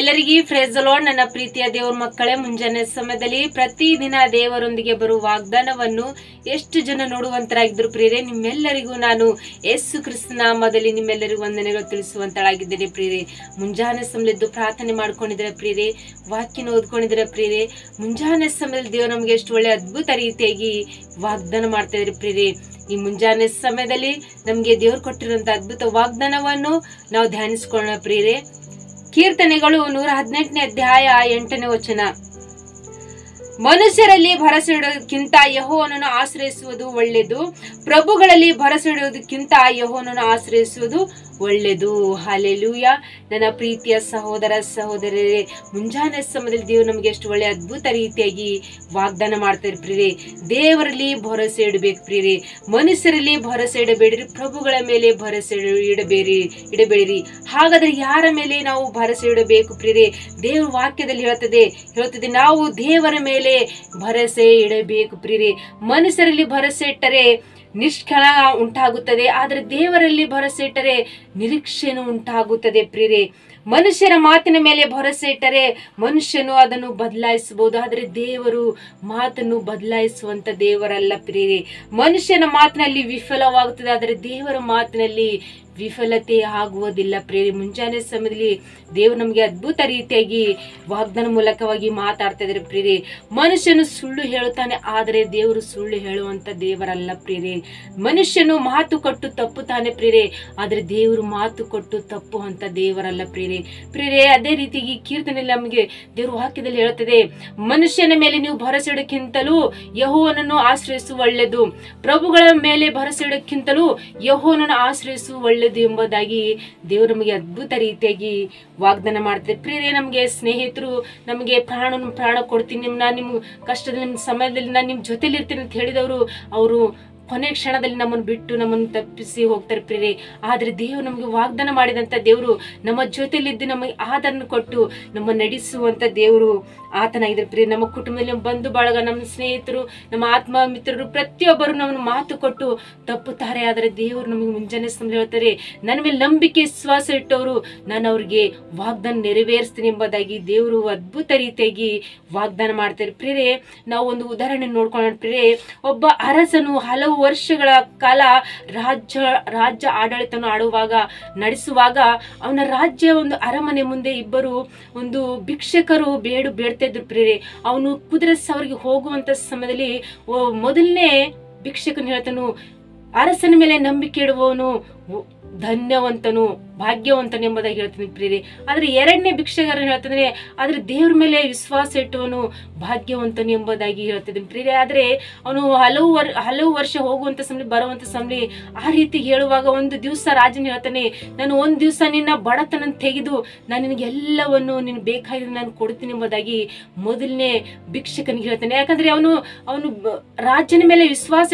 ಎಲ್ಲರಿಗೂ praise the lord. ನನ್ನ ಪ್ರೀತಿಯ ದೇವರ ಮಕ್ಕಳೇ, ಮುಂಜಾನೆ ಸಮಯದಲ್ಲಿ ಪ್ರತಿದಿನ ದೇವರೊಂದಿಗೆ ಬರುವ ವಾಗ್ದಾನವನ್ನು ಎಷ್ಟು ಜನ ನೋಡುವಂತರಾಗಿದ್ರು ಪ್ರಿಯರೇ, ನಿಮ್ಮೆಲ್ಲರಿಗೂ ನಾನು ಯೇಸು ಕ್ರಿಸ್ತ ನಾಮದಲ್ಲಿ ನಿಮ್ಮೆಲ್ಲರಿಗೂ ವಂದನೆಗಳು ತಿಳಿಸುವಂತಳಾಗಿದ್ದೇನೆ ಪ್ರಿಯರೇ. ಮುಂಜಾನೆ ಸಮಯದ್ದು ಪ್ರಾರ್ಥನೆ ಮಾಡ್ಕೊಂಡಿದ್ರೆ ಪ್ರಿಯರೇ, ವಾಕ್ಯನ ಓದ್ಕೊಂಡಿದ್ರೆ ಪ್ರಿಯರೇ, ಮುಂಜಾನೆ ಸಮಯದಲ್ಲಿ ದೇವರು ನಮಗೆ ಎಷ್ಟು ಒಳ್ಳೆ ಅದ್ಭುತ ರೀತಿಯಾಗಿ ವಾಗ್ದಾನ ಮಾಡ್ತಾ ಇದ್ರಿ ಪ್ರಿಯರೇ. ಈ ಮುಂಜಾನೆ ಸಮಯದಲ್ಲಿ ನಮ್ಗೆ ದೇವ್ರು ಕೊಟ್ಟಿರುವಂತ ಅದ್ಭುತ ವಾಗ್ದಾನವನ್ನು ನಾವು ಧ್ಯಾನಿಸ್ಕೊಳ್ಳೋಣ ಪ್ರಿಯರೇ. ಕೀರ್ತನೆಗಳು 118ನೇ ಅಧ್ಯಾಯ 8ನೇ ವಚನ. ಮನುಷ್ಯರಲ್ಲಿ ಭರವಸೆ ಇಡುವುದಕ್ಕಿಂತ ಯೆಹೋವನನ್ನು ಆಶ್ರಯಿಸುವುದು ಒಳ್ಳೆಯದು, ಪ್ರಭುಗಳಲ್ಲಿ ಭರವಸೆ ಇಡುವುದಕ್ಕಿಂತ ಯೆಹೋವನನ್ನು ಆಶ್ರಯಿಸುವುದು ಒಳ್ಳೆಯದು. ಹಲ್ಲೆಲೂಯ. ನನ್ನ ಪ್ರೀತಿಯ ಸಹೋದರ ಸಹೋದರರೇ, ಮುಂಜಾನೆ ಸಮಯದಲ್ಲಿ ದೇವರು ನಮಗೆ ಎಷ್ಟು ಒಳ್ಳೆ ಅದ್ಭುತ ರೀತಿಯಾಗಿ ವಾಗ್ದಾನ ಮಾಡ್ತಾರೆ ಪ್ರಿಯರೇ. ದೇವರಲ್ಲಿ ಭರವಸೆ ಇಡಬೇಕು ಪ್ರಿಯರೇ, ಮನುಷ್ಯರಲ್ಲಿ ಭರವಸೆ ಇಡಬೇಡಿರಿ, ಪ್ರಭುಗಳ ಮೇಲೆ ಭರವಸೆ ಇಡಬೇಡಿರಿ. ಹಾಗಾದ್ರೆ ಯಾರ ಮೇಲೆ ನಾವು ಭರವಸೆ ಇಡಬೇಕು ಪ್ರಿಯರೇ? ದೇವರ ವಾಕ್ಯದಲ್ಲಿ ಹೇಳುತ್ತದೆ ನಾವು ದೇವರ ಮೇಲೆ ಭರವಸೆ ಇಡಬೇಕು ಪ್ರಿಯರೇ. ಮನುಷ್ಯರಲ್ಲಿ ಭರವಸೆ ಇಟ್ಟರೆ ನಿಷ್ಕಳ ಉಂಟಾಗುತ್ತದೆ, ಆದರೆ ದೇವರಲ್ಲಿ ಭರವಸೆ ಇಟ್ಟರೆ ನಿರೀಕ್ಷೆನೂ ಉಂಟಾಗುತ್ತದೆ ಪ್ರಿಯರೇ. ಮನುಷ್ಯರ ಮಾತಿನ ಮೇಲೆ ಭರವಸೆ ಇಟ್ಟರೆ ಮನುಷ್ಯನು ಅದನ್ನು ಬದಲಾಯಿಸಬಹುದು, ಆದರೆ ದೇವರು ಮಾತನ್ನು ಬದಲಾಯಿಸುವಂತ ದೇವರಲ್ಲ ಪ್ರಿಯರೇ. ಮನುಷ್ಯನ ಮಾತಿನಲ್ಲಿ ವಿಫಲವಾಗುತ್ತದೆ, ಆದರೆ ದೇವರ ಮಾತಿನಲ್ಲಿ ವಿಫಲತೆ ಆಗುವುದಿಲ್ಲ ಪ್ರಿಯರೇ. ಮುಂಜಾನೆ ಸಮಯದಲ್ಲಿ ದೇವರು ನಮಗೆ ಅದ್ಭುತ ರೀತಿಯಾಗಿ ವಾಗ್ದಾನ ಮೂಲಕವಾಗಿ ಮಾತಾಡ್ತಾ ಇದ್ದಾರೆ ಪ್ರಿಯರೇ. ಮನುಷ್ಯನು ಸುಳ್ಳು ಹೇಳುತ್ತಾನೆ, ಆದರೆ ದೇವರು ಸುಳ್ಳು ಹೇಳುವಂತ ದೇವರಲ್ಲ ಪ್ರಿಯರೇ. ಮನುಷ್ಯನು ಮಾತು ಕೊಟ್ಟು ತಪ್ಪುತ್ತಾನೆ ಪ್ರಿಯರೇ, ಆದರೆ ದೇವರು ಮಾತು ಕೊಟ್ಟು ತಪ್ಪುವಂತ ದೇವರಲ್ಲ ಪ್ರಿಯರೇ. ಅದೇ ರೀತಿಯಾಗಿ ಕೀರ್ತನೆಯಲ್ಲಿ ನಮಗೆ ದೇವ್ರ ವಾಕ್ಯದಲ್ಲಿ ಹೇಳುತ್ತದೆ, ಮನುಷ್ಯನ ಮೇಲೆ ನೀವು ಭರವಸೆ ಇಡೋಕ್ಕಿಂತಲೂ ಯೆಹೋವನನ್ನು ಆಶ್ರಯಿಸುವ ಒಳ್ಳೆಯದು, ಪ್ರಭುಗಳ ಮೇಲೆ ಭರವಸೆ ಇಡೋಕ್ಕಿಂತಲೂ ಯೆಹೋವನನ್ನು ಆಶ್ರಯಿಸುವ ಒಳ್ಳೆಯದು ಎಂಬುದಾಗಿ ದೇವರು ನಮಗೆ ಅದ್ಭುತ ರೀತಿಯಾಗಿ ವಾಗ್ದಾನ ಮಾಡ್ತಾರೆ ಪ್ರಿಯರೇ. ನಮಗೆ ಸ್ನೇಹಿತರು ನಮಗೆ ಪ್ರಾಣ ಕೊಡ್ತೀನಿ, ನಾನು ನಿಮ್ಗೆ ಕಷ್ಟದಲ್ಲಿ ನಿಮ್ಮ ಸಮಯದಲ್ಲಿ ನಾನು ನಿಮ್ಮ ಜೊತೆಲಿ ಇರ್ತೀನಿ ಅಂತ ಹೇಳಿದವರು ಅವರು ಕೊನೆ ಕ್ಷಣದಲ್ಲಿ ನಮ್ಮನ್ನು ಬಿಟ್ಟು ನಮ್ಮನ್ನು ತಪ್ಪಿಸಿ ಹೋಗ್ತಾರೆ ಪ್ರಿಯರೇ. ಆದ್ರೆ ದೇವರು ನಮಗೆ ವಾಗ್ದಾನ ಮಾಡಿದಂತ ದೇವರು ನಮ್ಮ ಜೊತೆಲಿದ್ದು ನಮಗೆ ಆದರನ್ನು ಕೊಟ್ಟು ನಮ್ಮ ನಡೆಸುವಂತ ದೇವರು ಆತನಾಗಿದ್ರೆ ಪ್ರಿಯ. ನಮ್ಮ ಕುಟುಂಬದಲ್ಲಿ ನಮ್ಮ ಬಂಧು ಬಳಗ, ನಮ್ಮ ಸ್ನೇಹಿತರು, ನಮ್ಮ ಆತ್ಮ ಮಿತ್ರರು ಪ್ರತಿಯೊಬ್ಬರು ನಮ್ಮನ್ನು ಮಾತು ಕೊಟ್ಟು ತಪ್ಪುತ್ತಾರೆ, ಆದರೆ ದೇವರು ನಮಗೆ ಮುಂಜಾನೆ ಸಮಯ ಹೇಳ್ತಾರೆ, ನನ್ನ ಮೇಲೆ ನಂಬಿಕೆ ವಿಶ್ವಾಸ ಇಟ್ಟವರು ನಾನು ಅವ್ರಿಗೆ ವಾಗ್ದಾನ ನೆರವೇರಿಸ್ತೀನಿ ಎಂಬುದಾಗಿ ದೇವರು ಅದ್ಭುತ ರೀತಿಯಾಗಿ ವಾಗ್ದಾನ ಮಾಡ್ತಾರೆ ಪ್ರಿಯರೇ. ನಾವು ಒಂದು ಉದಾಹರಣೆ ನೋಡ್ಕೊಳ್ಳೋಣ ಪ್ರಿಯರೇ. ಒಬ್ಬ ಅರಸನು ಹಲವು ವರ್ಷಗಳ ಕಾಲ ರಾಜ್ಯ ಆಡಳಿತ ನಡೆಸುವಾಗ ಅವನ ರಾಜ್ಯ ಒಂದು ಅರಮನೆ ಮುಂದೆ ಇಬ್ಬರು ಒಂದು ಭಿಕ್ಷಕರು ಬೇಡ್ತಾ ಇದ್ರು ಪ್ರಿಯರೇ. ಅವನು ಕುದುರೆ ಸವಾರಿಗೆ ಹೋಗುವಂತ ಸಮಯದಲ್ಲಿ ಮೊದಲನೇ ಭಿಕ್ಷಕನು ಹೇಳ್ತಾನು, ಅರಸನ ಮೇಲೆ ನಂಬಿಕೆ ಇಡುವವನು ಧನ್ಯವಂತನು ಭಾಗ್ಯವಂತನು ಎಂಬುದಾಗಿ ಹೇಳ್ತಾನೆ ಪ್ರಿಯರೇ. ಆದ್ರೆ ಎರಡನೇ ಭಿಕ್ಷಕರನ್ನು ಹೇಳ್ತಾನೆ, ಆದ್ರೆ ದೇವ್ರ ಮೇಲೆ ವಿಶ್ವಾಸ ಇಟ್ಟವನು ಭಾಗ್ಯವಂತನು ಎಂಬುದಾಗಿ ಹೇಳ್ತಿದ್ದಾನೆ ಪ್ರಿಯರೇ. ಆದ್ರೆ ಅವನು ಹಲವು ವರ್ಷ ಹೋಗುವಂತ ಸಮಯ ಬರುವಂತ ಸಮಯ ಆ ರೀತಿ ಹೇಳುವಾಗ ಒಂದು ದಿವಸ ರಾಜನ ಹೇಳ್ತಾನೆ, ನಾನು ಒಂದ್ ದಿವಸ ನಿನ್ನ ಬಡತನ ತೆಗೆದು ನಾನು ನಿನಗೆ ಎಲ್ಲವನ್ನು ನಿನ್ ಬೇಕಾಗಿದ್ದು ನಾನು ಕೊಡ್ತೀನಿ ಎಂಬುದಾಗಿ ಮೊದಲನೇ ಭಿಕ್ಷಕನಿಗೆ ಹೇಳ್ತಾನೆ. ಯಾಕಂದ್ರೆ ಅವನು ರಾಜನ ಮೇಲೆ ವಿಶ್ವಾಸ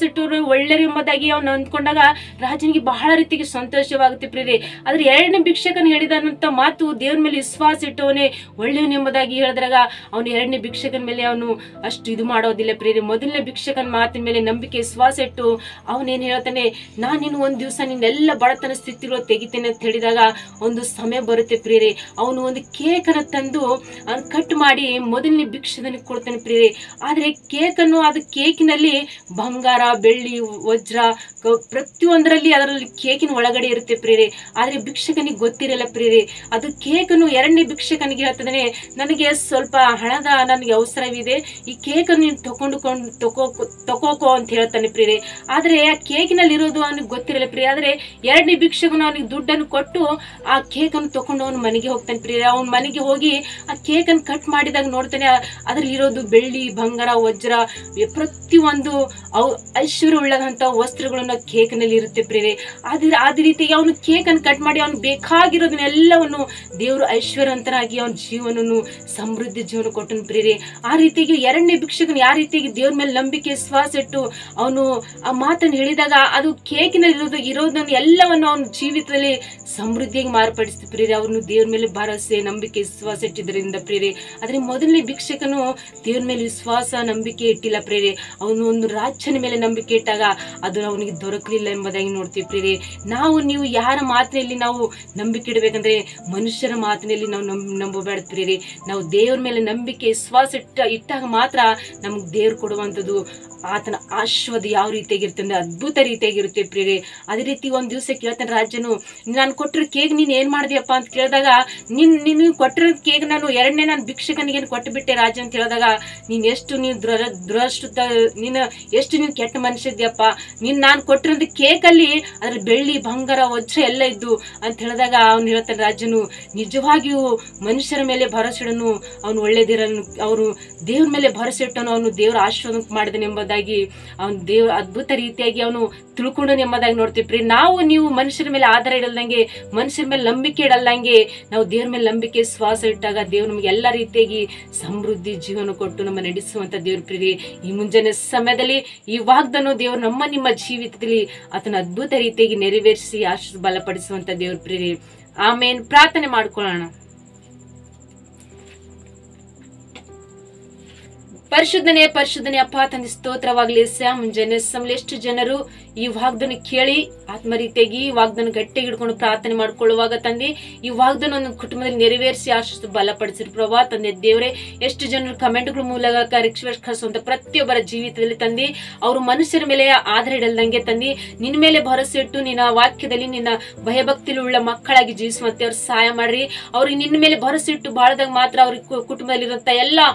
ಇಟ್ಟು ಒಳ್ಳೆಯರು ಎಂಬುದಾಗಿ ಅವನು ಅಂದ್ಕೊಂಡಾಗ ರಾಜನಿಗೆ ಬಹಳ ರೀತಿಗೆ ಸಂತೋಷವಾಗುತ್ತೆ ಪ್ರಿಯರೇ. ಆದ್ರೆ ಎರಡನೇ ಭಿಕ್ಷಕನ ಹೇಳಿದಂತ ಮಾತು ದೇವ್ರ ಮೇಲೆ ವಿಶ್ವಾಸ ಇಟ್ಟವನೇ ಒಳ್ಳೆಯವನು ಎಂಬುದಾಗಿ ಹೇಳಿದಾಗ ಅವನು ಎರಡನೇ ಭಿಕ್ಷಕನ ಮೇಲೆ ಅವನು ಅಷ್ಟು ಇದು ಮಾಡೋದಿಲ್ಲ ಪ್ರಿಯರೇ. ಮೊದಲನೇ ಭಿಕ್ಷಕನ ಮಾತಿನ ಮೇಲೆ ನಂಬಿಕೆ ವಿಶ್ವಾಸ ಇಟ್ಟು ಅವನೇನ್ ಹೇಳ್ತಾನೆ, ನಾನಿನ್ನು ಒಂದ್ ದಿವಸ ನಿನ್ನೆಲ್ಲ ಬಡತನ ಸ್ಥಿತಿಗಳು ತೆಗಿತೇನೆ ಅಂತ ಹೇಳಿದಾಗ ಒಂದು ಸಮಯ ಬರುತ್ತೆ ಪ್ರಿಯರೇ. ಅವನು ಒಂದು ಕೇಕನ್ನು ತಂದು ಕಟ್ ಮಾಡಿ ಮೊದಲನೇ ಭಿಕ್ಷಕನಿಗೆ ಕೊಡ್ತಾನೆ ಪ್ರಿಯರೇ. ಆದ್ರೆ ಅದು ಕೇಕಿನಲ್ಲಿ ಬಂಗಾರ, ಬೆಳ್ಳಿ, ವಜ್ರ ಪ್ರತಿಯೊಂದರಲ್ಲಿ ಅದರಲ್ಲಿ ಕೇಕಿನ ಒಳಗಡೆ ಇರುತ್ತೆ ಪ್ರಿಯರೇ. ಆದ್ರೆ ಭಿಕ್ಷಕನಿಗೆ ಗೊತ್ತಿರಲ್ಲ ಪ್ರಿಯರೇ. ಅದು ಕೇಕನ್ನು ಎರಡನೇ ಭಿಕ್ಷಕನಿಗೆ ಹೇಳ್ತದಾನೆ, ನನಗೆ ಸ್ವಲ್ಪ ಹಣದ ನನಗೆ ಅವಸರವಿದೆ, ಈ ಕೇಕನ್ನು ನೀನು ತಗೋಕೋ ಅಂತ ಹೇಳ್ತಾನೆ ಪ್ರಿಯರೇ. ಆದ್ರೆ ಆ ಕೇಕಿನಲ್ಲಿ ಇರೋದು ಅವನಿಗೆ ಗೊತ್ತಿರಲ್ಲ ಪ್ರಿಯ. ಆದ್ರೆ ಎರಡನೇ ಭಿಕ್ಷಕನು ಅವನಿಗೆ ದುಡ್ಡನ್ನು ಕೊಟ್ಟು ಆ ಕೇಕನ್ನು ತಕೊಂಡು ಅವನು ಮನೆಗೆ ಹೋಗ್ತಾನೆ ಪ್ರಿಯರೇ. ಅವನ ಮನೆಗೆ ಹೋಗಿ ಆ ಕೇಕನ್ನು ಕಟ್ ಮಾಡಿದಾಗ ನೋಡ್ತಾನೆ, ಅದ್ರಲ್ಲಿ ಇರೋದು ಬೆಳ್ಳಿ, ಬಂಗಾರ, ವಜ್ರ ಪ್ರತಿಯೊಂದು ಐಶ್ವರ್ಯ ಉಳ್ಳದಂತ ವಸ್ತ್ರಗಳನ್ನ ಕೇಕ್ನಲ್ಲಿ ಇರುತ್ತೆ ಪ್ರಿಯರೇ. ಅದೇ ರೀತಿಯಾಗಿ ಅವನು ಕೇಕ್ ಅನ್ನು ಕಟ್ ಮಾಡಿ ಅವನು ಬೇಕಾಗಿರೋದನ್ನೆಲ್ಲವನ್ನು ದೇವರು ಐಶ್ವರ್ಯವಂತನಾಗಿ ಅವನ ಜೀವನನು ಸಮೃದ್ಧಿ ಜೀವನ ಕೊಟ್ಟನು ಪ್ರಿಯರೇ. ಆ ರೀತಿಯಾಗಿ ಎರಡನೇ ಭಿಕ್ಷಕನು ಯಾವ ರೀತಿಯಾಗಿ ದೇವ್ರ ಮೇಲೆ ನಂಬಿಕೆ ವಿಶ್ವಾಸ ಇಟ್ಟು ಅವನು ಆ ಮಾತನ್ನು ಹೇಳಿದಾಗ ಅದು ಕೇಕಿನಲ್ಲಿ ಇರೋದನ್ನು ಎಲ್ಲವನ್ನು ಅವನ ಜೀವಿತದಲ್ಲಿ ಸಮೃದ್ಧಿಯಾಗಿ ಮಾರ್ಪಡಿಸ್ತು ಪ್ರಿಯರೇ. ಅವನು ದೇವ್ರ ಮೇಲೆ ಭರವಸೆ ನಂಬಿಕೆ ವಿಶ್ವಾಸ ಇಟ್ಟಿದ್ದರಿಂದ ಪ್ರಿಯರೇ. ಆದ್ರೆ ಮೊದಲನೇ ಭಿಕ್ಷಕನು ದೇವ್ರ ಮೇಲೆ ವಿಶ್ವಾಸ ನಂಬಿಕೆ ಇಟ್ಟಿಲ್ಲ ಪ್ರಿಯರೇ. ಅವನು ಒಂದು ರಾಜ್ಯನ ಮೇಲೆ ನಂಬಿಕೆ ಇಟ್ಟಾಗ ಅದು ಅವನಿಗೆ ದೊರಕಲಿಲ್ಲ ಎಂಬುದಾಗಿ ಎಂಬುದಾಗಿ ನೋಡ್ತೀವಿ ಪ್ರಿಯರೇ. ನಾವು ನೀವು ಯಾರ ಮಾತಿನಲ್ಲಿ ನಾವು ನಂಬಿಕೆ ಇಡಬೇಕಂದ್ರೆ ಮನುಷ್ಯರ ಮಾತಿನಲ್ಲಿ ನಾವು ನಂಬಬೇಡ ಪ್ರಿಯರೇ. ನಾವು ದೇವ್ರ ಮೇಲೆ ನಂಬಿಕೆ ವಿಶ್ವಾಸ ಇಟ್ಟಾಗ ಮಾತ್ರ ನಮ್ಗೆ ದೇವ್ರು ಕೊಡುವಂಥದ್ದು ಆತನ ಆಶೀರ್ವಾದ ಯಾವ ರೀತಿಯಾಗಿರುತ್ತೆ ಅಂದ್ರೆ ಅದ್ಭುತ ರೀತಿಯಾಗಿರುತ್ತೆ ಪ್ರಿಯರೇ. ಅದೇ ರೀತಿ ಒಂದ್ ದಿವಸ ಕೇಳ್ತಾನೆ ರಾಜನು, ನಾನು ಕೊಟ್ಟಿರೋ ಕೇಕ್ ನೀನ್ ಏನ್ ಮಾಡಿದ್ಯಪ್ಪ ಅಂತ ಕೇಳಿದಾಗ, ನೀನು ಕೊಟ್ಟಿರೋ ಕೇಕ್ ನಾನು ಎರಡನೇ ನಾನು ಭಿಕ್ಷಕನಿಗೆ ಕೊಟ್ಟು ಬಿಟ್ಟೆ ರಾಜ ಅಂತ ಹೇಳಿದಾಗ, ನೀನ್ ಎಷ್ಟು ನೀನು ಕೆಟ್ಟ ಮನುಷ್ಯ ಇದ್ಯಪ್ಪ, ನಾನು ಕೊಟ್ಟಿರೋದು ಕೇಕ್ ಅಲ್ಲಿ ಅದ್ರ ಬೆಳ್ಳಿ ಬಂಗಾರ ವಜ್ರ ಎಲ್ಲ ಇದ್ದು ಅಂತ ಹೇಳಿದಾಗ ಅವ್ನು ಹೇಳ್ತಾನೆ ರಾಜನು, ನಿಜವಾಗಿಯೂ ಮನುಷ್ಯರ ಮೇಲೆ ಭರವಸೆ ಇಡನು ಅವನು ಒಳ್ಳೇದಿರನು, ಅವರು ದೇವ್ರ ಮೇಲೆ ಭರವಸೆ ಇಟ್ಟನು, ಅವನು ದೇವ್ರ ಆಶೀರ್ವಾದ ಮಾಡಿದನೆಂಬುದಾಗಿ ಅವನು ದೇವ್ರ ಅದ್ಭುತ ರೀತಿಯಾಗಿ ಅವನು ತಿಳ್ಕೊಂಡನು ಎಂಬುದಾಗಿ ನೋಡ್ತೀವಿ. ನಾವು ನೀವು ಮನುಷ್ಯರ ಮೇಲೆ ಆಧಾರ ಇಡಲ್ದಂಗೆ, ಮನುಷ್ಯರ ಮೇಲೆ ನಂಬಿಕೆ ಇಡಲ್ದಂಗೆ ನಾವು ದೇವ್ರ ಮೇಲೆ ನಂಬಿಕೆ ಶ್ವಾಸ ಇಟ್ಟಾಗ ದೇವ್ರು ನಮ್ಗೆ ಎಲ್ಲಾ ರೀತಿಯಾಗಿ ಸಮೃದ್ಧಿ ಜೀವನ ಕೊಟ್ಟು ನಮ್ಮ ನಡೆಸುವಂತ ದೇವ್ರ ಪ್ರಿಯರೇ. ಈ ಮುಂಜಾನೆ ಸಮಯದಲ್ಲಿ ಈ ವಾಗ್ದಾನ ದೇವ್ರು ನಿಮ್ಮ ಜೀವಿತದಲ್ಲಿ ಆತನ ಅದ್ಭುತ ರೀತಿಯಾಗಿ ನೆರವೇರಿಸಿ ಆಶೀರ್ವಾದ ಬಲಪಡಿಸುವಂತ ದೇವ್ರ ಪ್ರಿಯರೇ. ಆಮೇನ್. ಪ್ರಾರ್ಥನೆ ಮಾಡ್ಕೊಳ್ಳೋಣ. ಪರಿಶುದ್ಧನೇ ಅಪ್ಪ ತಂದೆ ಸ್ತೋತ್ರವಾಗ್ಲಿ. ಮುಂಜಾನೆ ಸಮಯ ಎಷ್ಟು ಜನರು ಈ ವಾಗ್ದಾನ ಕೇಳಿ ಆತ್ಮರೀತಿಯಾಗಿ ಈ ವಾಗ್ದಾನ ಗಟ್ಟಿಗೆ ಹಿಡ್ಕೊಂಡು ಪ್ರಾರ್ಥನೆ ಮಾಡ್ಕೊಳ್ಳುವಾಗ ತಂದೆ ಈ ವಾಗ್ದಾನ ಒಂದು ಕುಟುಂಬದಲ್ಲಿ ನೆರವೇರಿಸಿ ಆಶಿಸ್ತು ಬಲಪಡಿಸಿರು ಪ್ರಭಾ ತಂದೆ ದೇವರೇ. ಎಷ್ಟು ಜನರು ಕಮೆಂಟ್ಗಳ ಮೂಲಕ ಕಳಿಸುವಂತ ಪ್ರತಿಯೊಬ್ಬರ ಜೀವಿತದಲ್ಲಿ ತಂದೆ ಅವರು ಮನುಷ್ಯರ ಮೇಲೆ ಆಧಾರ ಇಡಲ್ದಂಗೆ ತಂದೆ ನಿನ್ನ ಮೇಲೆ ಭರವಸೆ ಇಟ್ಟು ನಿನ್ನ ವಾಕ್ಯದಲ್ಲಿ ನಿನ್ನ ಭಯಭಕ್ತಿಲಿ ಉಳ್ಳ ಮಕ್ಕಳಾಗಿ ಜೀವಿಸುವಂತೆ ಅವ್ರು ಸಹಾಯ ಮಾಡ್ರಿ. ಅವ್ರಿಗೆ ನಿನ್ನ ಮೇಲೆ ಭರವಸೆ ಇಟ್ಟು ಬಾಳದಾಗ ಮಾತ್ರ ಅವ್ರಿಗೆ ಕುಟುಂಬದಲ್ಲಿರುವಂತ ಎಲ್ಲಾ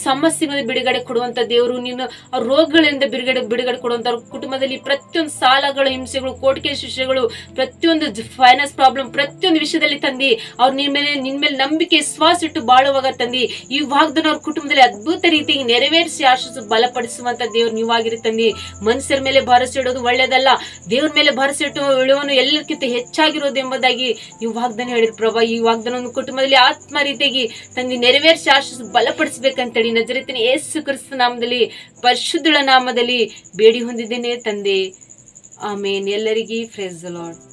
ಸಮಸ್ಯೆಗಳ ಬಿಡುಗಡೆ ಕೊಡುವಂತ ದೇವರು, ನೀನು ಅವ್ರ ರೋಗಗಳಿಂದ ಬಿಡುಗಡೆ ಕೊಡುವಂತ ಅವ್ರ ಕುಟುಂಬದಲ್ಲಿ ಪ್ರತಿಯೊಂದು ಸಾಲಗಳು, ಹಿಂಸೆಗಳು, ಕೋರ್ಟ್ ಕೇಸ್ ವಿಷಯಗಳು, ಪ್ರತಿಯೊಂದು ಫೈನಾನ್ಸ್ ಪ್ರಾಬ್ಲಮ್, ಪ್ರತಿಯೊಂದು ವಿಷಯದಲ್ಲಿ ತಂದಿ ಅವ್ರು ನಿನ್ ಮೇಲೆ ನಂಬಿಕೆ ವಿಶ್ವಾಸ ಇಟ್ಟು ಬಾಳುವಾಗ ತಂದಿ ಈ ವಾಗ್ದಾನ ಅವ್ರ ಕುಟುಂಬದಲ್ಲಿ ಅದ್ಭುತ ರೀತಿಯಾಗಿ ನೆರವೇರಿಸಿ ಆಶಿಸು ಬಲಪಡಿಸುವಂತ ದೇವ್ರು ನೀವಾಗಿರಿ ತಂದಿ. ಮನುಷ್ಯರ ಮೇಲೆ ಭರವಸೆ ಇಡೋದು ಒಳ್ಳೇದಲ್ಲ, ದೇವ್ರ ಮೇಲೆ ಭರವಸೆ ಇಟ್ಟು ಇಳುವನು ಎಲ್ಲಕ್ಕಿಂತ ಹೆಚ್ಚಾಗಿರೋದು ಎಂಬುದಾಗಿ ನೀವು ವಾಗ್ದಾನ ಹೇಳಿರಿ ಪ್ರಭಾ. ಈ ವಾಗ್ದಾನ ಒಂದು ಕುಟುಂಬದಲ್ಲಿ ಆತ್ಮ ರೀತಿಯಾಗಿ ತಂದಿ ನೆರವೇರಿಸಿ ಆಶಿಸು ಬಲಪಡಿಸಬೇಕಂತೇಳಿ ನಜರೇತಿನ ಯೇಸು ಕ್ರಿಸ್ತ ನಾಮದಲ್ಲಿ ಪರಿಶುದ್ಧಳ ನಾಮದಲ್ಲಿ ಬೇಡಿ ಹೊಂದಿದ್ದೇನೆ ತಂದೆ. ಆಮೇನ್. ಎಲ್ಲರಿಗೂ ಪ್ರೈಸ್ ದಿ ಲಾರ್ಡ್.